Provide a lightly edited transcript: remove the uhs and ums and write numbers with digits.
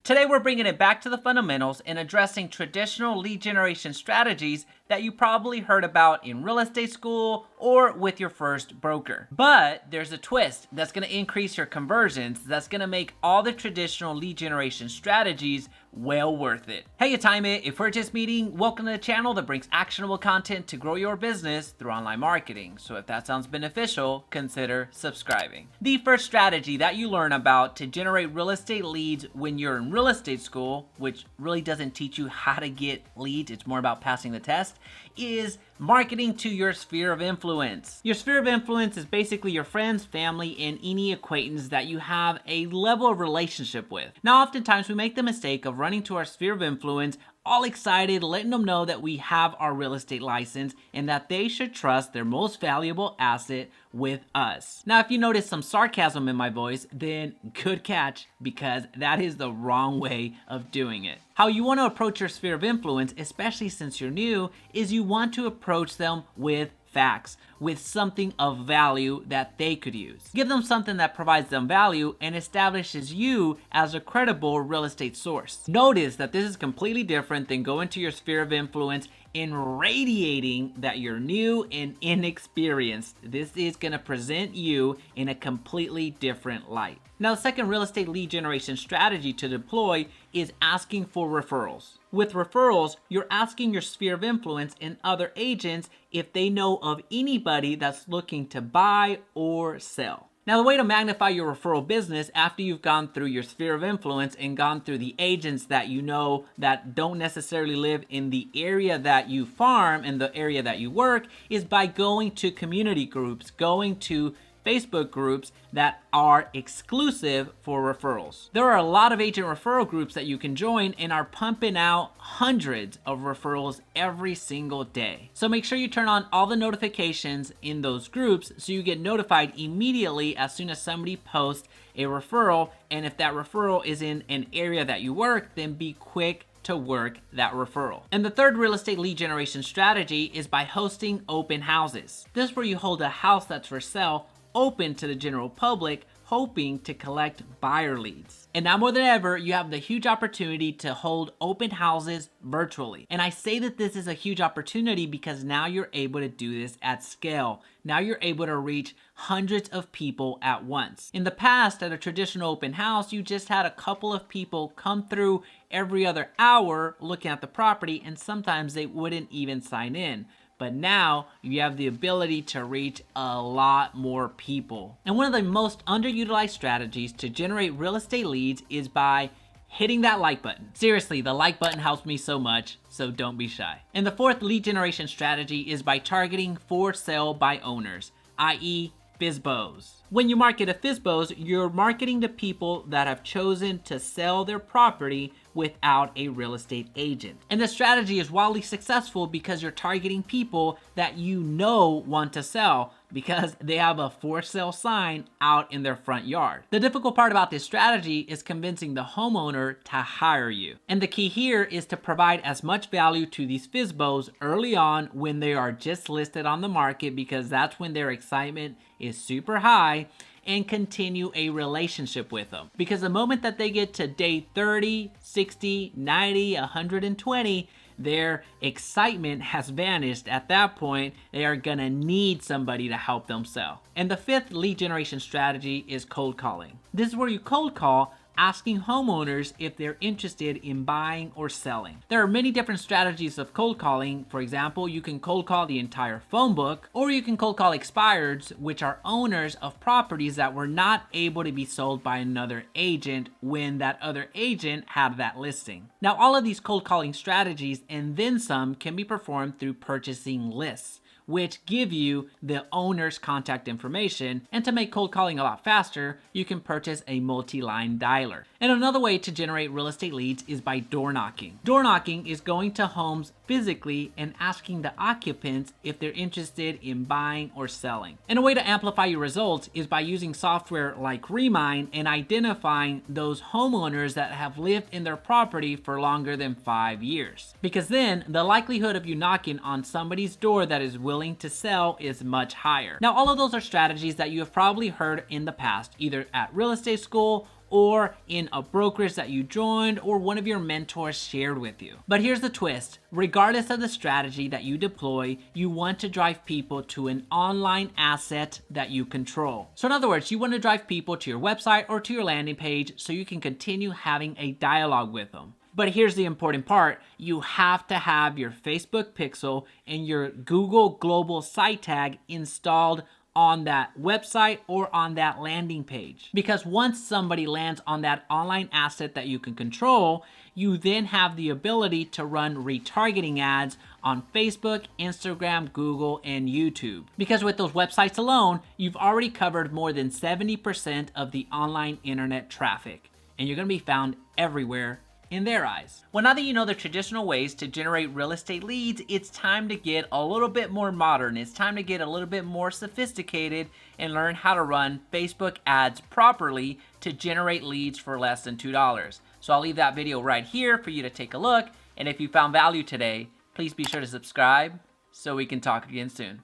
Today we're bringing it back to the fundamentals and addressing traditional lead generation strategies that you probably heard about in real estate school or with your first broker. But there's a twist that's going to increase your conversions, that's going to make all the traditional lead generation strategies well worth it. Hey, you time it. If we're just meeting, welcome to the channel that brings actionable content to grow your business through online marketing. So if that sounds beneficial, consider subscribing. The first strategy that you learn about to generate real estate leads when you're in real estate school, which really doesn't teach you how to get leads, it's more about passing the test, is marketing to your sphere of influence. Your sphere of influence is basically your friends, family, and any acquaintance that you have a level of relationship with. Now, oftentimes we make the mistake of running to our sphere of influence all excited, letting them know that we have our real estate license and that they should trust their most valuable asset with us. Now, if you notice some sarcasm in my voice, then good catch, because that is the wrong way of doing it. How you want to approach your sphere of influence, especially since you're new, is you want to approach them with facts, with something of value that they could use. Give them something that provides them value and establishes you as a credible real estate source. Notice that this is completely different than going to your sphere of influence and radiating that you're new and inexperienced. This is going to present you in a completely different light. Now, the second real estate lead generation strategy to deploy is asking for referrals. With referrals, you're asking your sphere of influence and other agents if they know of anybody that's looking to buy or sell. Now, the way to magnify your referral business after you've gone through your sphere of influence and gone through the agents that you know that don't necessarily live in the area that you farm and the area that you work is by going to community groups, going to Facebook groups that are exclusive for referrals. There are a lot of agent referral groups that you can join and are pumping out hundreds of referrals every single day. So make sure you turn on all the notifications in those groups so you get notified immediately as soon as somebody posts a referral. And if that referral is in an area that you work, then be quick to work that referral. And the third real estate lead generation strategy is by hosting open houses. This is where you hold a house that's for sale open to the general public, hoping to collect buyer leads. And now more than ever, you have the huge opportunity to hold open houses virtually. And I say that this is a huge opportunity because now you're able to do this at scale. Now you're able to reach hundreds of people at once. In the past, at a traditional open house, you just had a couple of people come through every other hour looking at the property, and sometimes they wouldn't even sign in. But now you have the ability to reach a lot more people. And one of the most underutilized strategies to generate real estate leads is by hitting that like button. Seriously, the like button helps me so much, so don't be shy. And the fourth lead generation strategy is by targeting for sale by owners, i.e. FSBOs. When you market a FSBOs, you're marketing to people that have chosen to sell their property without a real estate agent. And the strategy is wildly successful because you're targeting people that you know want to sell because they have a for sale sign out in their front yard. The difficult part about this strategy is convincing the homeowner to hire you. And the key here is to provide as much value to these FSBOs early on when they are just listed on the market, because that's when their excitement is super high, and continue a relationship with them. Because the moment that they get to day 30, 60, 90, 120, their excitement has vanished. At that point, they are gonna need somebody to help them sell. And the fifth lead generation strategy is cold calling. This is where you cold call, asking homeowners if they're interested in buying or selling. There are many different strategies of cold calling. For example, you can cold call the entire phone book, or you can cold call expireds, which are owners of properties that were not able to be sold by another agent when that other agent had that listing. Now, all of these cold calling strategies and then some can be performed through purchasing lists, which give you the owner's contact information. And to make cold calling a lot faster, you can purchase a multi-line dialer. And another way to generate real estate leads is by door knocking. Door knocking is going to homes physically and asking the occupants if they're interested in buying or selling. And a way to amplify your results is by using software like Remine and identifying those homeowners that have lived in their property for longer than 5 years. Because then the likelihood of you knocking on somebody's door that is willing to sell is much higher. Now, all of those are strategies that you have probably heard in the past, either at real estate school or in a brokerage that you joined or one of your mentors shared with you. But here's the twist. Regardless of the strategy that you deploy, you want to drive people to an online asset that you control. So in other words, you want to drive people to your website or to your landing page so you can continue having a dialogue with them. But here's the important part. You have to have your Facebook pixel and your Google Global Site Tag installed on that website or on that landing page. Because once somebody lands on that online asset that you can control, you then have the ability to run retargeting ads on Facebook, Instagram, Google, and YouTube. Because with those websites alone, you've already covered more than 70% of the online internet traffic, and you're gonna be found everywhere in their eyes. Well, now that you know the traditional ways to generate real estate leads, it's time to get a little bit more modern. It's time to get a little bit more sophisticated and learn how to run Facebook ads properly to generate leads for less than $2. So I'll leave that video right here for you to take a look. And if you found value today, please be sure to subscribe so we can talk again soon.